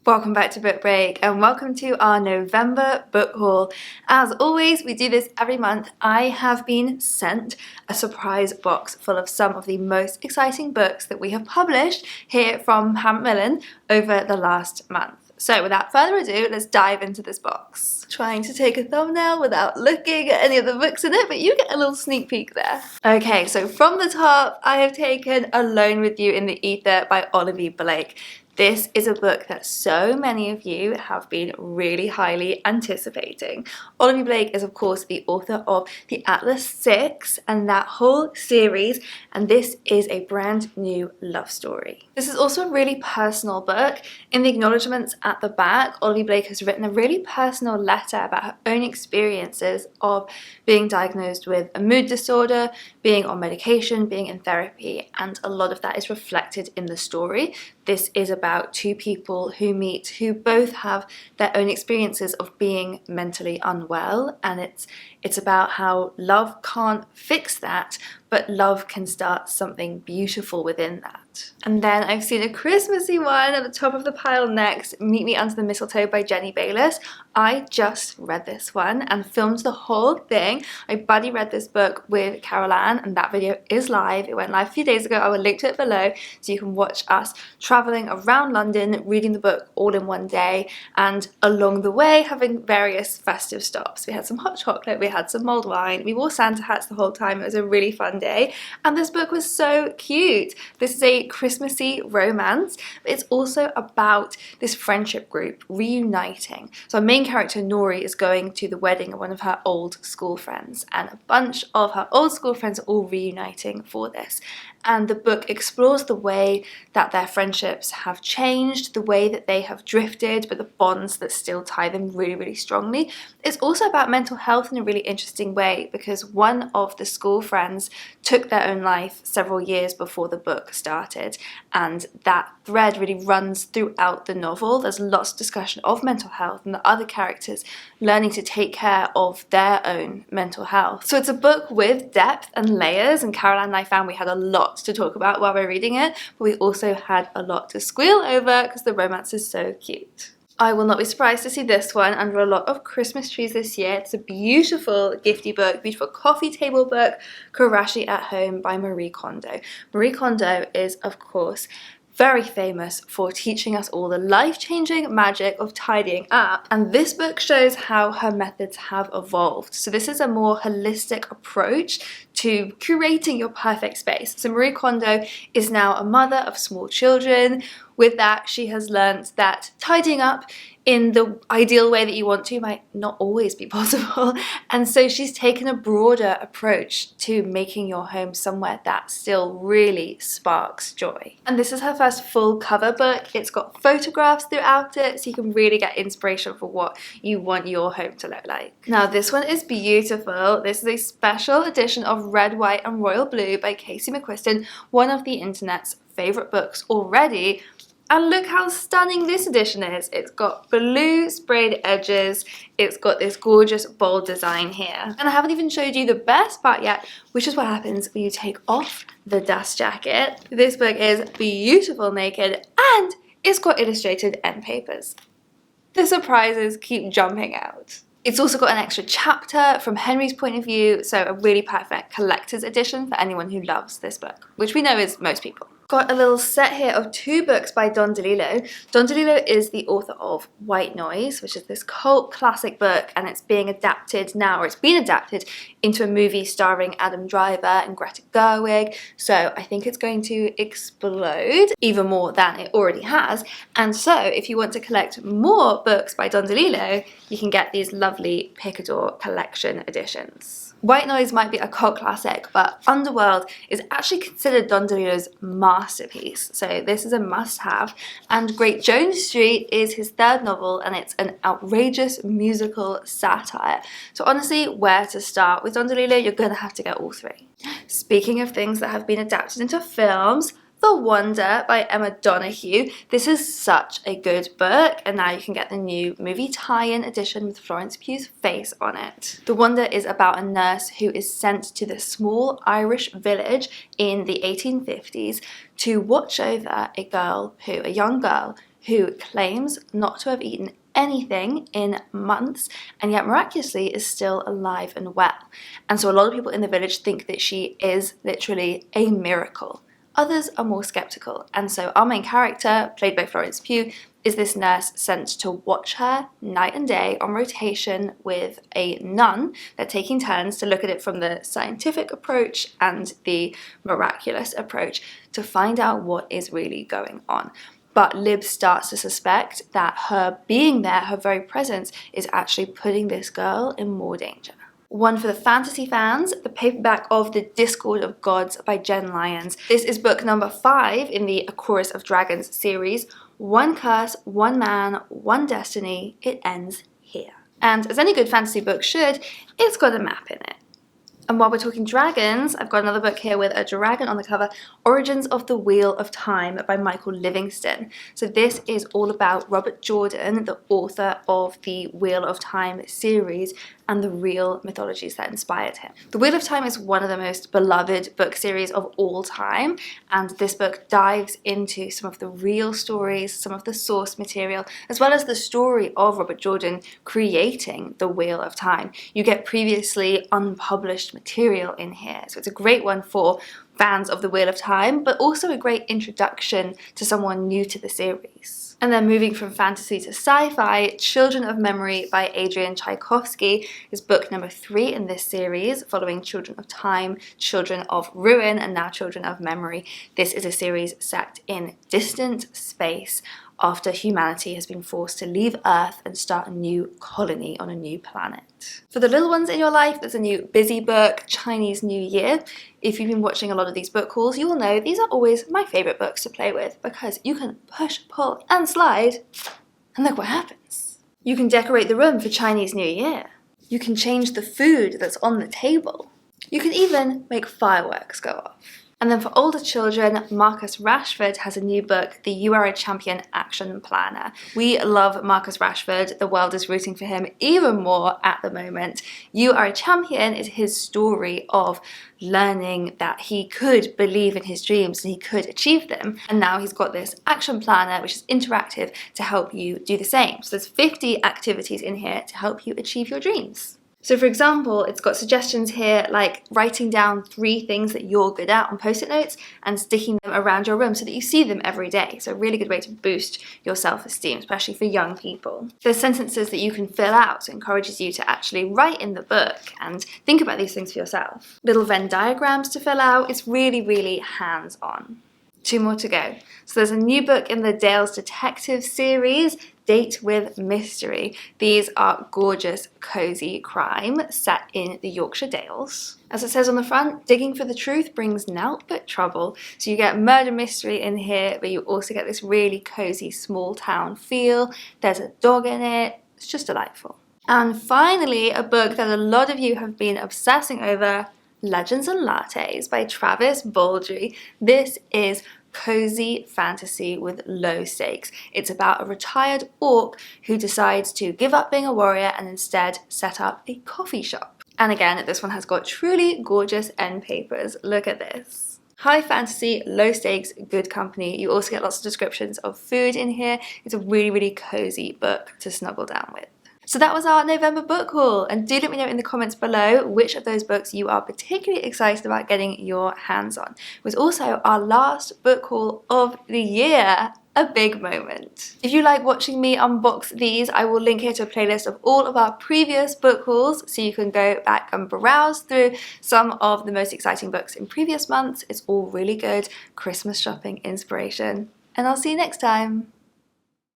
Welcome back to Book Break and welcome to our November book haul. As always, we do this every month. I have been sent a surprise box full of some of the most exciting books that we have published here from Macmillan over the last month. So without further ado, let's dive into this box. Trying to take a thumbnail without looking at any of the books in it, but you get a little sneak peek there. Okay, so from the top, I have taken Alone with You in the Ether by Olivia Blake. This is a book that so many of you have been really highly anticipating. Olivia Blake is of course the author of the Atlas Six and that whole series, and this is a brand new love story. This is also a really personal book. In the acknowledgements at the back, Olivia Blake has written a really personal letter about her own experiences of being diagnosed with a mood disorder, being on medication, being in therapy, and a lot of that is reflected in the story. This is about two people who meet who both have their own experiences of being mentally unwell, and it's about how love can't fix that, but love can start something beautiful within that. And then I've seen a Christmassy one at the top of the pile next, Meet Me Under the Mistletoe by Jenny Bayliss. I just read this one and filmed the whole thing. I buddy read this book with Carol Ann, and that video is live. It went live a few days ago. I will link to it below so you can watch us traveling around London, reading the book all in one day, and along the way having various festive stops. We had some hot chocolate, we had some mulled wine, we wore Santa hats the whole time. It was a really fun day, and this book was so cute. This is a Christmassy romance, but it's also about this friendship group reuniting. So our main character Nori is going to the wedding of one of her old school friends, and a bunch of her old school friends are all reuniting for this. And the book explores the way that their friendships have changed, the way that they have drifted, but the bonds that still tie them really, really strongly. It's also about mental health in a really interesting way, because one of the school friends took their own life several years before the book started, and that thread really runs throughout the novel. There's lots of discussion of mental health and the other characters learning to take care of their own mental health. So it's a book with depth and layers, and Caroline and I found we had a lot to talk about while we're reading it, but we also had a lot to squeal over because the romance is so cute. I will not be surprised to see this one under a lot of Christmas trees this year. It's a beautiful gifty book, beautiful coffee table book, Kurashi at Home by Marie Kondo. Marie Kondo is, of course, very famous for teaching us all the life-changing magic of tidying up, and this book shows how her methods have evolved. So this is a more holistic approach to curating your perfect space. So Marie Kondo is now a mother of small children. With that, she has learned that tidying up in the ideal way that you want to might not always be possible, and so she's taken a broader approach to making your home somewhere that still really sparks joy. And this is her first full cover book. It's got photographs throughout it, so you can really get inspiration for what you want your home to look like. Now this one is beautiful. This is a special edition of Red, White and Royal Blue by Casey McQuiston, one of the internet's favourite books already. And look how stunning this edition is. It's got blue sprayed edges. It's got this gorgeous bold design here. And I haven't even showed you the best part yet, which is what happens when you take off the dust jacket. This book is beautiful naked, and it's got illustrated end papers. The surprises keep jumping out. It's also got an extra chapter from Henry's point of view, so a really perfect collector's edition for anyone who loves this book, which we know is most people. Got a little set here of two books by Don DeLillo. Don DeLillo is the author of White Noise, which is this cult classic book, and it's being adapted now, or it's been adapted into a movie starring Adam Driver and Greta Gerwig. So I think it's going to explode even more than it already has. And so if you want to collect more books by Don DeLillo, you can get these lovely Picador collection editions. White Noise might be a cult classic, but Underworld is actually considered Don DeLillo's masterpiece, so this is a must-have. And Great Jones Street is his third novel, and it's an outrageous musical satire. So honestly, where to start with Don DeLillo? You're gonna have to get all three. Speaking of things that have been adapted into films, The Wonder by Emma Donoghue. This is such a good book, and now you can get the new movie tie-in edition with Florence Pugh's face on it. The Wonder is about a nurse who is sent to this small Irish village in the 1850s to watch over a young girl who claims not to have eaten anything in months and yet miraculously is still alive and well. And so a lot of people in the village think that she is literally a miracle. Others are more skeptical, and so our main character, played by Florence Pugh, is this nurse sent to watch her night and day on rotation with a nun. They're taking turns to look at it from the scientific approach and the miraculous approach to find out what is really going on. But Lib starts to suspect that her being there, her very presence, is actually putting this girl in more danger. One for the fantasy fans, the paperback of The Discord of Gods by Jen Lyons. This is book number 5 in the A Chorus of Dragons series. One curse, one man, one destiny. It ends here. And as any good fantasy book should, it's got a map in it. And while we're talking dragons, I've got another book here with a dragon on the cover, Origins of the Wheel of Time by Michael Livingston. So this is all about Robert Jordan, the author of the Wheel of Time series and the real mythologies that inspired him. The Wheel of Time is one of the most beloved book series of all time, and this book dives into some of the real stories, some of the source material, as well as the story of Robert Jordan creating the Wheel of Time. You get previously unpublished material in here, so it's a great one for fans of the Wheel of Time, but also a great introduction to someone new to the series. And then moving from fantasy to sci-fi, Children of Memory by Adrian Tchaikovsky is book number 3 in this series, following Children of Time, Children of Ruin, and now Children of Memory. This is a series set in distant space after humanity has been forced to leave Earth and start a new colony on a new planet. For the little ones in your life, there's a new busy book, Chinese New Year. If you've been watching a lot of these book hauls, you will know these are always my favourite books to play with because you can push, pull and slide and look what happens. You can decorate the room for Chinese New Year. You can change the food that's on the table. You can even make fireworks go off. And then for older children, Marcus Rashford has a new book, the You Are a Champion Action Planner. We love Marcus Rashford. The world is rooting for him even more at the moment. You Are a Champion is his story of learning that he could believe in his dreams and he could achieve them. And now he's got this action planner, which is interactive, to help you do the same. So there's 50 activities in here to help you achieve your dreams. So for example, it's got suggestions here like writing down 3 things that you're good at on post-it notes and sticking them around your room so that you see them every day. So a really good way to boost your self-esteem, especially for young people. There's sentences that you can fill out, so it encourages you to actually write in the book and think about these things for yourself. Little Venn diagrams to fill out. It's really, really hands-on. 2 more to go. So there's a new book in the Dale's Detective series, Date with Mystery. These are gorgeous, cozy crime set in the Yorkshire Dales. As it says on the front, digging for the truth brings naught but trouble. So you get murder mystery in here, but you also get this really cozy small town feel. There's a dog in it. It's just delightful. And finally, a book that a lot of you have been obsessing over, Legends and Lattes by Travis Baldry. This is cozy fantasy with low stakes. It's about a retired orc who decides to give up being a warrior and instead set up a coffee shop. And again, this one has got truly gorgeous end papers. Look at this. High fantasy, low stakes, good company. You also get lots of descriptions of food in here. It's a really, really cozy book to snuggle down with. So that was our November book haul, and do let me know in the comments below which of those books you are particularly excited about getting your hands on. It was also our last book haul of the year, a big moment. If you like watching me unbox these, I will link here to a playlist of all of our previous book hauls so you can go back and browse through some of the most exciting books in previous months. It's all really good Christmas shopping inspiration, and I'll see you next time.